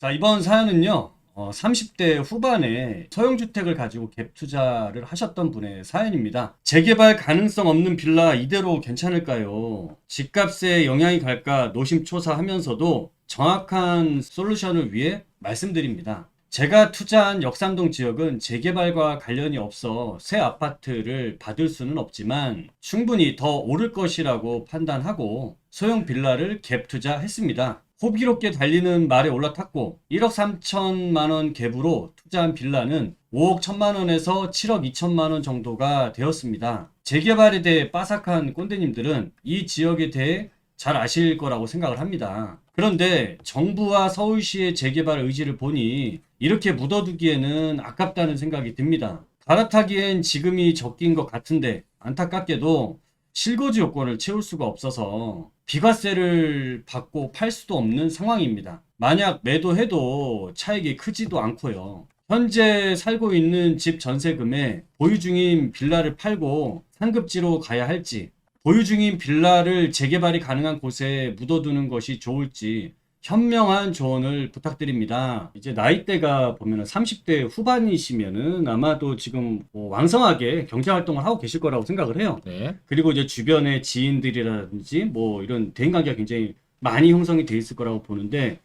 자, 이번 사연은요, 30대 후반에 소형주택을 가지고 갭 투자를 하셨던 분의 사연입니다. 재개발 가능성 없는 빌라 이대로 괜찮을까요? 집값에 영향이 갈까 노심초사하면서도 정확한 솔루션을 위해 말씀드립니다. 제가 투자한 역삼동 지역은 재개발과 관련이 없어 새 아파트를 받을 수는 없지만 충분히 더 오를 것이라고 판단하고 소형 빌라를 갭 투자했습니다. 호기롭게 달리는 말에 올라탔고 1억 3천만 원 갭으로 투자한 빌라는 5억 1천만 원에서 7억 2천만 원 정도가 되었습니다. 재개발에 대해 빠삭한 꼰대님들은 이 지역에 대해 잘 아실 거라고 생각을 합니다. 그런데 정부와 서울시의 재개발 의지를 보니 이렇게 묻어두기에는 아깝다는 생각이 듭니다. 갈아타기엔 지금이 적긴 것 같은데 안타깝게도 실거주 요건을 채울 수가 없어서 비과세를 받고 팔 수도 없는 상황입니다. 만약 매도해도 차익이 크지도 않고요. 현재 살고 있는 집 전세금에 보유 중인 빌라를 팔고 상급지로 가야 할지, 보유 중인 빌라를 재개발이 가능한 곳에 묻어두는 것이 좋을지 현명한 조언을 부탁드립니다. 이제 나이대가 보면은 30대 후반이시면은 아마도 지금 뭐 왕성하게 경제활동을 하고 계실 거라고 생각을 해요. 네. 그리고 이제 주변의 지인들이라든지 뭐 이런 대인관계가 굉장히 많이 형성이 돼 있을 거라고 보는데,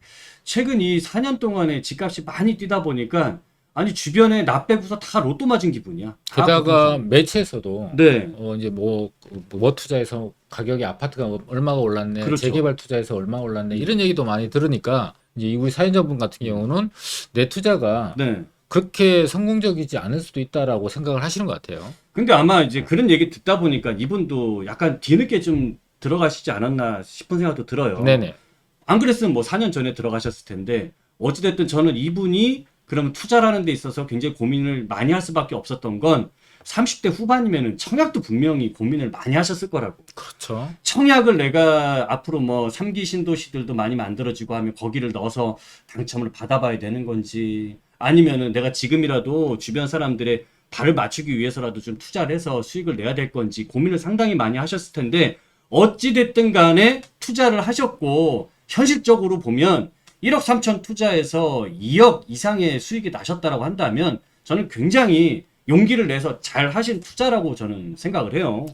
최근 이 4년 동안에 집값이 많이 뛰다 보니까 아니 주변에 나 빼고서 다 로또 맞은 기분이야. 다 게다가 붙어서. 매체에서도 네. 이제 뭐 투자해서 가격이 아파트가 얼마가 올랐네, 그렇죠. 재개발 투자해서 얼마 올랐네 이런 얘기도 많이 들으니까 이제 우리 사연자분 같은 경우는 내 투자가 네. 그렇게 성공적이지 않을 수도 있다라고 생각을 하시는 것 같아요. 근데 아마 이제 그런 얘기 듣다 보니까 이분도 약간 뒤늦게 좀 들어가시지 않았나 싶은 생각도 들어요. 네네. 안 그랬으면 뭐 4년 전에 들어가셨을 텐데, 어찌됐든 저는 이분이 그러면 투자라는 데 있어서 굉장히 고민을 많이 할 수밖에 없었던 건 30대 후반이면은 청약도 분명히 고민을 많이 하셨을 거라고. 그렇죠. 청약을 내가 앞으로 뭐 3기 신도시들도 많이 만들어지고 하면 거기를 넣어서 당첨을 받아봐야 되는 건지, 아니면은 내가 지금이라도 주변 사람들의 발을 맞추기 위해서라도 좀 투자를 해서 수익을 내야 될 건지 고민을 상당히 많이 하셨을 텐데, 어찌됐든 간에 투자를 하셨고 현실적으로 보면 1억 3천 투자해서 2억 이상의 수익이 나셨다라고 한다면 저는 굉장히 용기를 내서 잘 하신 투자라고 저는 생각을 해요.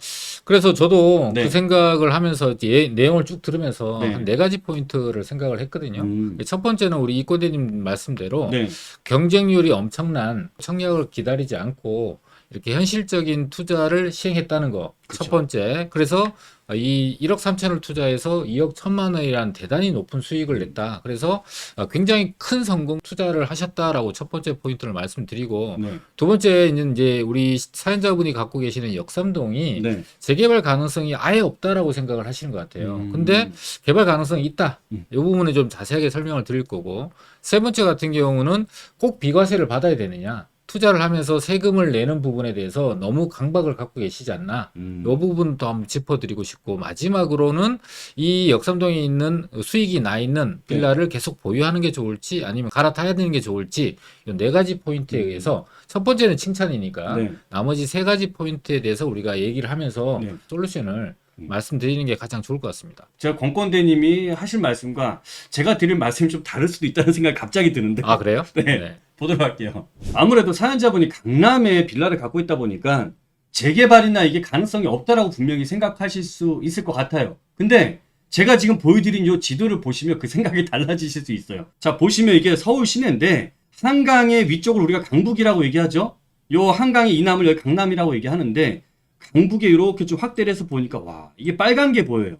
그래서 저도 네. 그 생각을 하면서 이제 내용을 쭉 들으면서 네. 한 4가지 포인트를 생각을 했거든요. 첫 번째는 우리 이꼬대님 말씀대로 네. 경쟁률이 엄청난 청약을 기다리지 않고 이렇게 현실적인 투자를 시행했다는 거. 그쵸. 첫 번째. 그래서 이 1억 3천을 투자해서 2억 1천만 원이라는 대단히 높은 수익을 냈다. 그래서 굉장히 큰 성공 투자를 하셨다라고 첫 번째 포인트를 말씀드리고, 네. 두 번째는 이제 우리 사연자분이 갖고 계시는 역삼동이 네. 재개발 가능성이 아예 없다라고 생각을 하시는 것 같아요. 근데 개발 가능성이 있다. 이 부분은 좀 자세하게 설명을 드릴 거고, 세 번째 같은 경우는 꼭 비과세를 받아야 되느냐. 투자를 하면서 세금을 내는 부분에 대해서 너무 강박을 갖고 계시지 않나. 이 부분도 한번 짚어드리고 싶고, 마지막으로는 이 역삼동에 있는 수익이 나 있는 빌라를 계속 보유하는 게 좋을지 아니면 갈아타야 되는 게 좋을지, 이 4가지 포인트에 의해서 첫 번째는 칭찬이니까 네. 나머지 3가지 포인트에 대해서 우리가 얘기를 하면서 네. 솔루션을 말씀드리는 게 가장 좋을 것 같습니다. 제가 권권대님이 하실 말씀과 제가 드릴 말씀이 좀 다를 수도 있다는 생각이 갑자기 드는데. 아, 그래요? 네. 보도록 할게요. 아무래도 사연자분이 강남에 빌라를 갖고 있다 보니까 재개발이나 이게 가능성이 없다라고 분명히 생각하실 수 있을 것 같아요. 근데 제가 지금 보여드린 이 지도를 보시면 그 생각이 달라지실 수 있어요. 자, 보시면 이게 서울 시내인데 한강의 위쪽을 우리가 강북이라고 얘기하죠. 요 한강의 이남을 여기 강남이라고 얘기하는데, 강북에 이렇게 좀 확대를 해서 보니까 와, 이게 빨간 게 보여요.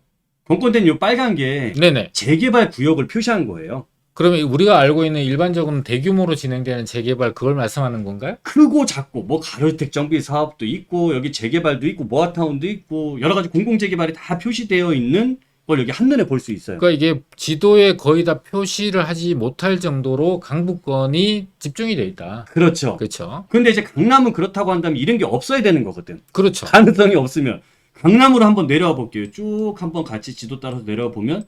권권된 요 빨간 게 네네. 재개발 구역을 표시한 거예요. 그러면 우리가 알고 있는 일반적으로 대규모로 진행되는 재개발, 그걸 말씀하는 건가요? 크고 작고 뭐 가로주택 정비 사업도 있고 여기 재개발도 있고 모아타운도 있고 여러 가지 공공재개발이 다 표시되어 있는 걸 여기 한눈에 볼 수 있어요. 그러니까 이게 지도에 거의 다 표시를 하지 못할 정도로 강북권이 집중이 돼 있다. 그렇죠. 그렇죠. 근데 이제 강남은 그렇다고 한다면 이런 게 없어야 되는 거거든. 그렇죠. 가능성이 없으면. 강남으로 한번 내려와 볼게요. 쭉 한번 같이 지도 따라서 내려와 보면,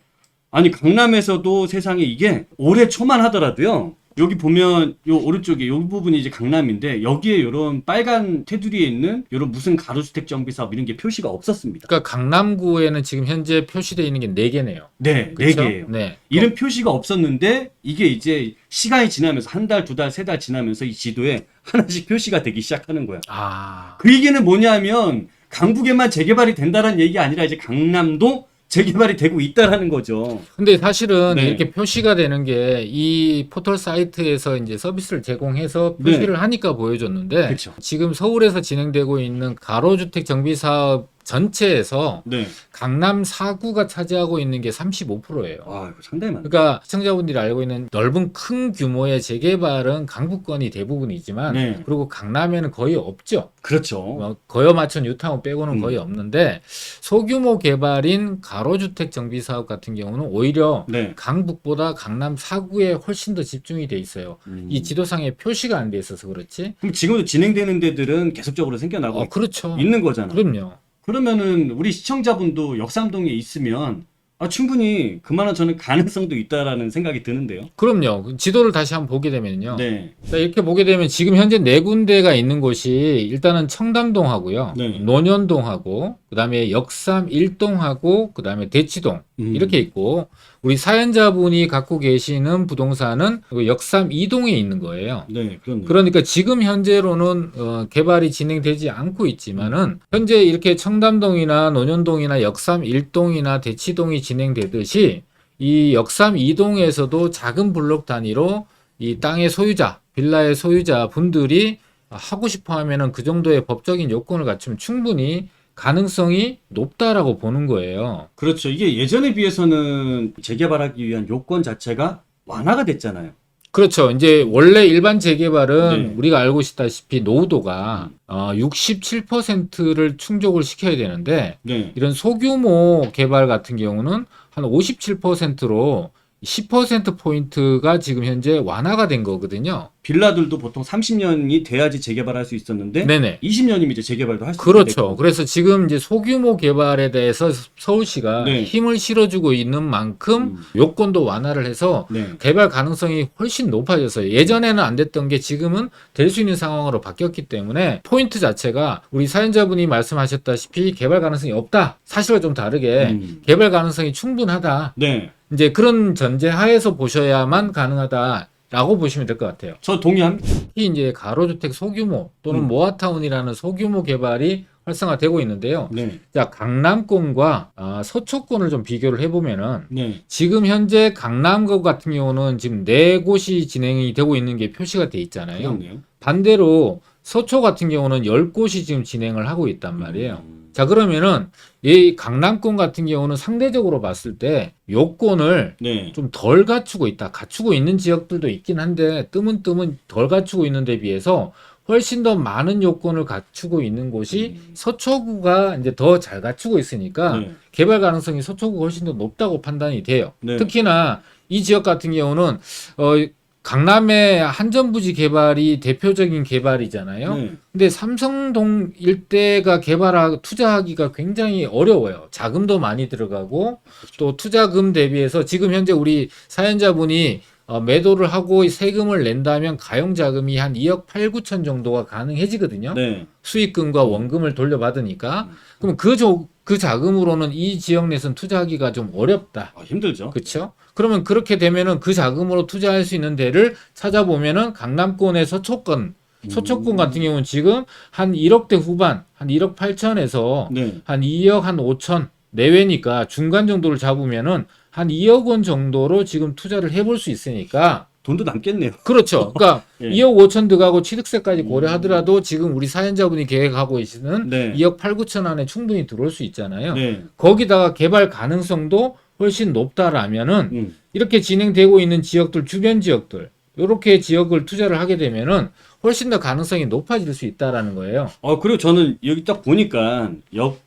아니 강남에서도 세상에 이게 올해 초만 하더라도요 여기 보면 요 오른쪽에 요 부분이 이제 강남인데 여기에 요런 빨간 테두리에 있는 요런 무슨 가로주택 정비 사업 이런 게 표시가 없었습니다. 그러니까 강남구에는 지금 현재 표시되어 있는 게 4개네요. 네, 그쵸? 4개예요. 네. 이런 표시가 없었는데 이게 이제 시간이 지나면서 한 달, 2달, 3달 지나면서 이 지도에 하나씩 표시가 되기 시작하는 거야. 아. 그 얘기는 뭐냐면 강북에만 재개발이 된다는 얘기가 아니라 이제 강남도 재개발이 되고 있다라는 거죠. 근데 사실은 네. 이렇게 표시가 되는 게 이 포털 사이트에서 이제 서비스를 제공해서 표시를 하니까 보여줬는데 그렇죠. 지금 서울에서 진행되고 있는 가로주택 정비 사업 전체에서 네. 강남 4구가 차지하고 있는 게 35%예요. 아, 이거 상당히 많네. 그러니까 시청자분들이 알고 있는 넓은 큰 규모의 재개발은 강북권이 대부분이지만 네. 그리고 강남에는 거의 없죠. 그렇죠. 거여 맞춘 뉴타운 빼고는 거의 음. 없는데 소규모 개발인 가로주택 정비 사업 같은 경우는 오히려 네. 강북보다 강남 4구에 훨씬 더 집중이 돼 있어요. 이 지도상에 표시가 안 돼 있어서 그렇지. 그럼 지금도 진행되는 데들은 계속적으로 생겨나고 그렇죠. 있는 거잖아. 그럼요. 그러면은 우리 시청자분도 역삼동에 있으면 충분히 그만한 저는 가능성도 있다라는 생각이 드는데요. 그럼요. 그 지도를 다시 한번 보게 되면요. 네. 자, 이렇게 보게 되면 지금 현재 4군데가 있는 곳이 일단은 청담동하고요. 네. 논현동하고 그다음에 역삼 1동하고 그다음에 대치동 이렇게 있고 우리 사연자분이 갖고 계시는 부동산은 역삼 2동에 있는 거예요. 네, 그렇네요. 그러니까 지금 현재로는 개발이 진행되지 않고 있지만은 현재 이렇게 청담동이나 논현동이나 역삼 1동이나 대치동이 진행되듯이 이 역삼 2동에서도 작은 블록 단위로 이 땅의 소유자, 빌라의 소유자 분들이 하고 싶어 하면은 그 정도의 법적인 요건을 갖추면 충분히 가능성이 높다라고 보는 거예요. 그렇죠. 이게 예전에 비해서는 재개발하기 위한 요건 자체가 완화가 됐잖아요. 그렇죠. 이제 원래 일반 재개발은 네. 우리가 알고 있다시피 노후도가 67%를 충족을 시켜야 되는데 네. 이런 소규모 개발 같은 경우는 한 57%로 10%포인트가 지금 현재 완화가 된 거거든요. 빌라들도 보통 30년이 돼야지 재개발할 수 있었는데 네네. 20년이면 이제 재개발도 할 수 있게 그렇죠. 됐고. 그래서 지금 이제 소규모 개발에 대해서 서울시가 네. 힘을 실어주고 있는 만큼 요건도 완화를 해서 네. 개발 가능성이 훨씬 높아졌어요. 예전에는 안 됐던 게 지금은 될 수 있는 상황으로 바뀌었기 때문에 포인트 자체가 우리 사연자분이 말씀하셨다시피 개발 가능성이 없다. 사실과 좀 다르게 개발 가능성이 충분하다. 네. 이제 그런 전제 하에서 보셔야만 가능하다라고 보시면 될 것 같아요. 저 동의합니다. 특히 이제 가로주택 소규모 또는 모아타운이라는 소규모 개발이 활성화되고 있는데요. 네. 자, 강남권과 서초권을 좀 비교를 해보면은 네. 지금 현재 강남구 같은 경우는 지금 4곳이 진행이 되고 있는 게 표시가 돼 있잖아요. 그렇네요. 반대로 서초 같은 경우는 10곳이 지금 진행을 하고 있단 말이에요. 자, 그러면은 이 강남권 같은 경우는 상대적으로 봤을 때 요건을 네. 좀 덜 갖추고 있다. 갖추고 있는 지역들도 있긴 한데 뜨문뜨문 덜 갖추고 있는 데 비해서 훨씬 더 많은 요건을 갖추고 있는 곳이 서초구가 이제 더 잘 갖추고 있으니까 네. 개발 가능성이 서초구가 훨씬 더 높다고 판단이 돼요. 네. 특히나 이 지역 같은 경우는 강남의 한전부지 개발이 대표적인 개발이잖아요. 네. 근데 삼성동 일대가 투자하기가 굉장히 어려워요. 자금도 많이 들어가고 또 투자금 대비해서 지금 현재 우리 사연자분이 매도를 하고 세금을 낸다면 가용자금이 한 2억 8, 9천 정도가 가능해지거든요. 네. 수익금과 원금을 돌려받으니까. 그럼 그 자금으로는 이 지역 내에서는 투자하기가 좀 어렵다. 힘들죠. 그렇죠? 그러면 그렇게 되면은 그 자금으로 투자할 수 있는 데를 찾아보면은 강남권의 서초권 같은 경우는 지금 한 1억대 후반, 한 1억 8천에서 네. 한 2억 한 5천 내외니까 중간 정도를 잡으면은 한 2억 원 정도로 지금 투자를 해볼 수 있으니까 돈도 남겠네요. 그렇죠. 그러니까 예. 2억 5천 들어가고 취득세까지 고려하더라도 지금 우리 사연자분이 계획하고 계시는 네. 2억 8, 9천 안에 충분히 들어올 수 있잖아요. 네. 거기다가 개발 가능성도 훨씬 높다라면은 이렇게 진행되고 있는 지역들 주변 지역들 이렇게 지역을 투자를 하게 되면은 훨씬 더 가능성이 높아질 수 있다라는 거예요. 그리고 저는 여기 딱 보니까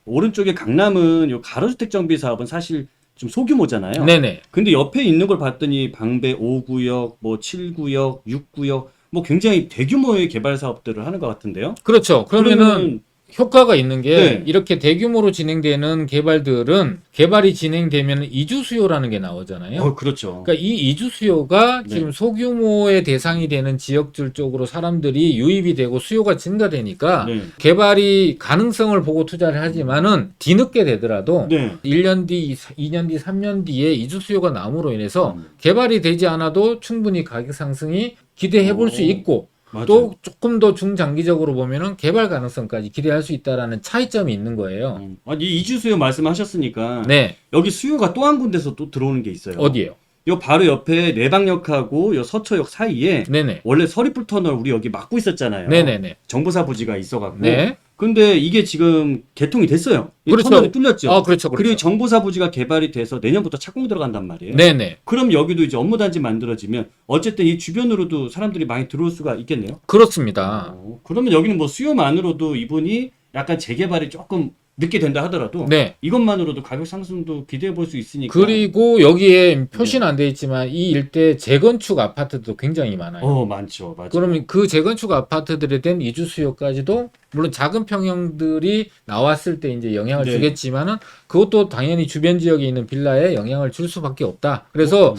오른쪽에 강남은 요 가로주택 정비 사업은 사실 좀 소규모잖아요. 네네. 근데 옆에 있는 걸 봤더니 방배 5구역, 뭐 7구역, 6구역 뭐 굉장히 대규모의 개발 사업들을 하는 것 같은데요. 그렇죠. 그러면은 효과가 있는 게 네. 이렇게 대규모로 진행되는 개발들은 개발이 진행되면 이주 수요라는 게 나오잖아요. 그렇죠. 그러니까 이 이주 수요가 네. 지금 소규모의 대상이 되는 지역들 쪽으로 사람들이 유입이 되고 수요가 증가되니까 네. 개발이 가능성을 보고 투자를 하지만은 뒤늦게 되더라도 네. 1년 뒤, 2년 뒤, 3년 뒤에 이주 수요가 남으로 인해서 음. 개발이 되지 않아도 충분히 가격 상승이 기대해 볼 수 오. 있고 맞아요. 또 조금 더 중장기적으로 보면은 개발 가능성까지 기대할 수 있다라는 차이점이 있는 거예요. 아니 이주 수요 말씀하셨으니까 네. 여기 수요가 또 한 군데서 또 들어오는 게 있어요. 어디예요? 요 바로 옆에 내방역하고 요 서초역 사이에 네네. 원래 서리풀 터널 우리 여기 막고 있었잖아요. 네네네. 정보사 부지가 있어갖고. 네. 근데 이게 지금 개통이 됐어요. 이 그렇죠. 터널이 뚫렸죠. 아, 그렇죠. 그리고 그렇죠. 정보사 부지가 개발이 돼서 내년부터 착공 들어간단 말이에요. 네네. 그럼 여기도 이제 업무단지 만들어지면 어쨌든 이 주변으로도 사람들이 많이 들어올 수가 있겠네요. 그렇습니다. 그러면 여기는 뭐 수요만으로도 이분이 약간 재개발이 조금 늦게 된다 하더라도 네. 이것만으로도 가격 상승도 기대해 볼 수 있으니까. 그리고 여기에 표시는 안 돼 있지만 이 일대 재건축 아파트도 굉장히 많아요. 많죠. 맞아요. 그러면 그 재건축 아파트들에 대한 이주 수요까지도 물론 작은 평형들이 나왔을 때 이제 영향을 네. 주겠지만은 그것도 당연히 주변 지역에 있는 빌라에 영향을 줄 수밖에 없다. 그래서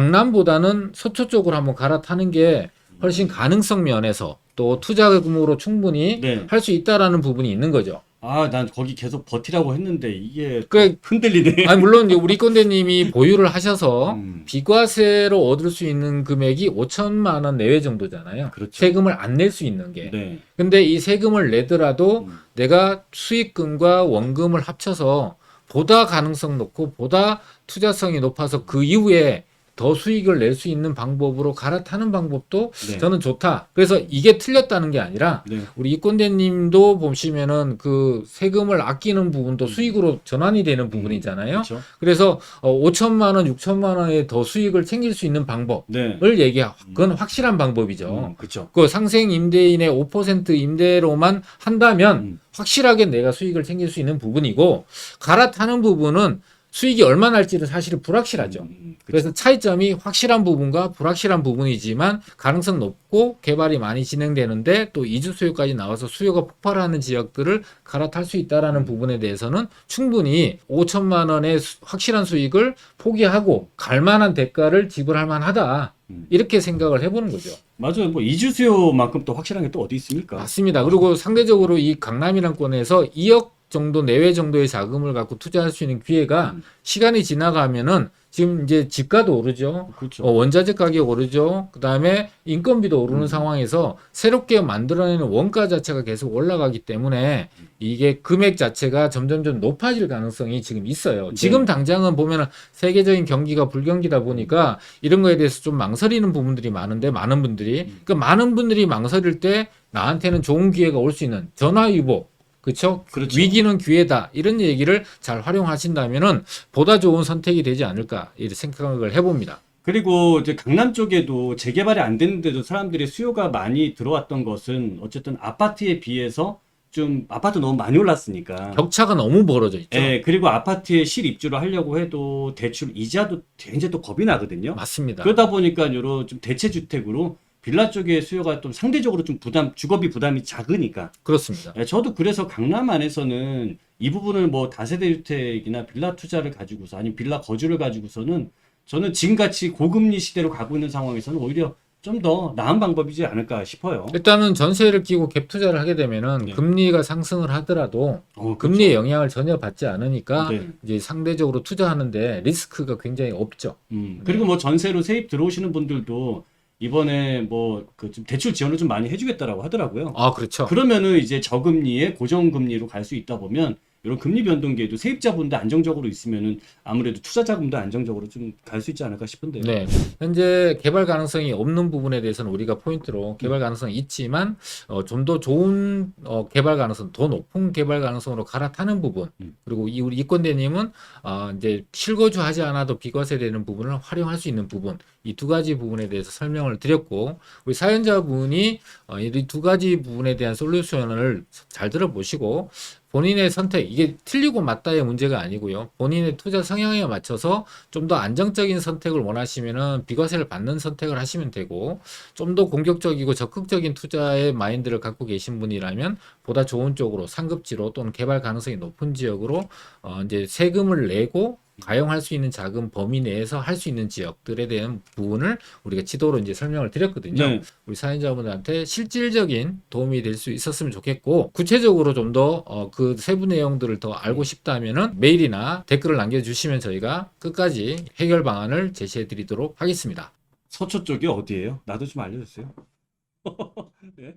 강남보다는 서초 쪽으로 한번 갈아타는 게 훨씬 가능성 면에서 또 투자 규모로 충분히 네. 할 수 있다라는 부분이 있는 거죠. 난 거기 계속 버티라고 했는데 이게 그 흔들리네. 아니 물론 이제 우리 건대님이 보유를 하셔서 음. 비과세로 얻을 수 있는 금액이 5천만 원 내외 정도잖아요. 그렇죠. 세금을 안 낼 수 있는 게. 네. 근데 이 세금을 내더라도 음. 내가 수익금과 원금을 합쳐서 보다 가능성 높고 보다 투자성이 높아서 그 이후에 더 수익을 낼 수 있는 방법으로 갈아타는 방법도 네. 저는 좋다. 그래서 이게 틀렸다는 게 아니라 네. 우리 이권대님도 보시면은 그 세금을 아끼는 부분도 수익으로 전환이 되는 부분이잖아요. 그렇죠. 그래서 5천만 원, 6천만 원의 더 수익을 챙길 수 있는 방법을 네. 그건 확실한 방법이죠. 그렇죠. 그 상생 임대인의 5% 임대로만 한다면 확실하게 내가 수익을 챙길 수 있는 부분이고 갈아타는 부분은 수익이 얼마나 날지는 사실은 불확실하죠. 그래서 차이점이 확실한 부분과 불확실한 부분이지만 가능성 높고 개발이 많이 진행되는데 또 이주 수요까지 나와서 수요가 폭발하는 지역들을 갈아탈 수 있다라는 부분에 대해서는 충분히 5천만 원의 확실한 수익을 포기하고 갈 만한 대가를 지불할 만하다. 이렇게 생각을 해보는 거죠. 맞아요. 뭐 이주 수요만큼 또 확실한 게 또 어디 있습니까? 맞습니다. 그리고 상대적으로 이 강남이란 권에서 2억 정도 내외 정도의 자금을 갖고 투자할 수 있는 기회가 시간이 지나가면은 지금 이제 집가도 오르죠. 그렇죠. 원자재 가격 오르죠. 그다음에 인건비도 오르는 상황에서 새롭게 만들어내는 원가 자체가 계속 올라가기 때문에 이게 금액 자체가 점점점 높아질 가능성이 지금 있어요. 네. 지금 당장은 보면은 세계적인 경기가 불경기다 보니까 이런 거에 대해서 좀 망설이는 부분들이 많은데 많은 분들이 그 많은 분들이 망설일 때 나한테는 좋은 기회가 올 수 있는 전화위복 그렇죠? 위기는 기회다. 이런 얘기를 잘 활용하신다면은 보다 좋은 선택이 되지 않을까 이렇게 생각을 해봅니다. 그리고 이제 강남 쪽에도 재개발이 안 됐는데도 사람들이 수요가 많이 들어왔던 것은 어쨌든 아파트에 비해서 좀 아파트 너무 많이 올랐으니까. 격차가 너무 벌어져 있죠. 예, 그리고 아파트에 실입주를 하려고 해도 대출 이자도 굉장히 또 겁이 나거든요. 맞습니다. 그러다 보니까 이런 좀 대체 주택으로 빌라 쪽의 수요가 좀 상대적으로 좀 주거비 부담이 작으니까. 그렇습니다. 예, 저도 그래서 강남 안에서는 이 부분을 뭐 다세대 주택이나 빌라 투자를 가지고서 아니면 빌라 거주를 가지고서는 저는 지금같이 고금리 시대로 가고 있는 상황에서는 오히려 좀 더 나은 방법이지 않을까 싶어요. 일단은 전세를 끼고 갭 투자를 하게 되면은 네. 금리가 상승을 하더라도 그렇죠. 금리의 영향을 전혀 받지 않으니까 네. 이제 상대적으로 투자하는데 리스크가 굉장히 없죠. 그리고 뭐 전세로 세입 들어오시는 분들도 이번에 뭐 그 좀 대출 지원을 좀 많이 해주겠다라고 하더라고요. 아, 그렇죠. 그러면은 이제 저금리에 고정금리로 갈 수 있다 보면 이런 금리 변동기에도 세입자분도 안정적으로 있으면은 아무래도 투자 자금도 안정적으로 좀 갈 수 있지 않을까 싶은데요. 네. 현재 개발 가능성이 없는 부분에 대해서는 우리가 포인트로 개발 가능성이 있지만 좀 더 좋은 개발 가능성, 더 높은 개발 가능성으로 갈아타는 부분. 그리고 우리 이권대님은 이제 실거주하지 않아도 비과세 되는 부분을 활용할 수 있는 부분. 이 두 가지 부분에 대해서 설명을 드렸고 우리 사연자분이 이 두 가지 부분에 대한 솔루션을 잘 들어보시고 본인의 선택, 이게 틀리고 맞다의 문제가 아니고요. 본인의 투자 성향에 맞춰서 좀 더 안정적인 선택을 원하시면은 비과세를 받는 선택을 하시면 되고, 좀 더 공격적이고 적극적인 투자의 마인드를 갖고 계신 분이라면 보다 좋은 쪽으로 상급지로 또는 개발 가능성이 높은 지역으로 이제 세금을 내고 가용할 수 있는 자금 범위 내에서 할 수 있는 지역들에 대한 부분을 우리가 지도로 이제 설명을 드렸거든요. 네. 우리 사연자분들한테 실질적인 도움이 될 수 있었으면 좋겠고, 구체적으로 좀 더 그 세부 내용들을 더 알고 싶다면은 메일이나 댓글을 남겨주시면 저희가 끝까지 해결 방안을 제시해 드리도록 하겠습니다. 서초 쪽이 어디예요? 나도 좀 알려주세요. 네.